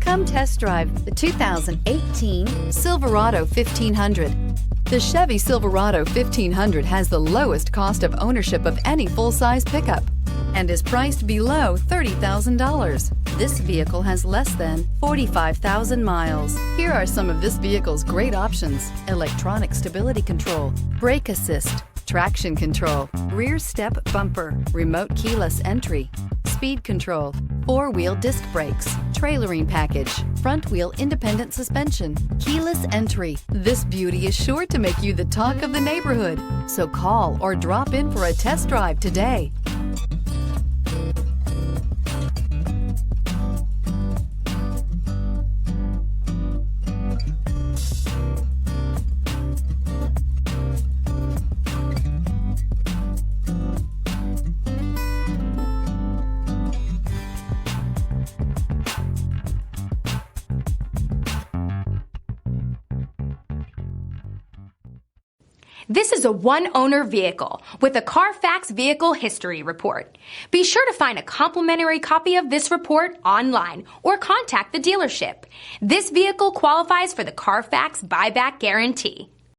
Come test drive the 2018 Silverado 1500. The Chevy Silverado 1500 has the lowest cost of ownership of any full-size pickup and is priced below $30,000. This vehicle has less than 45,000 miles. Here are some of this vehicle's great options: electronic stability control, brake assist, traction control, rear step bumper, remote keyless entry, speed control, four-wheel disc brakes, trailering package, front wheel independent suspension, keyless entry. This beauty is sure to make you the talk of the neighborhood. So call or drop in for a test drive today. This is a one-owner vehicle with a Carfax Vehicle History Report. Be sure to find a complimentary copy of this report online or contact the dealership. This vehicle qualifies for the Carfax Buyback Guarantee.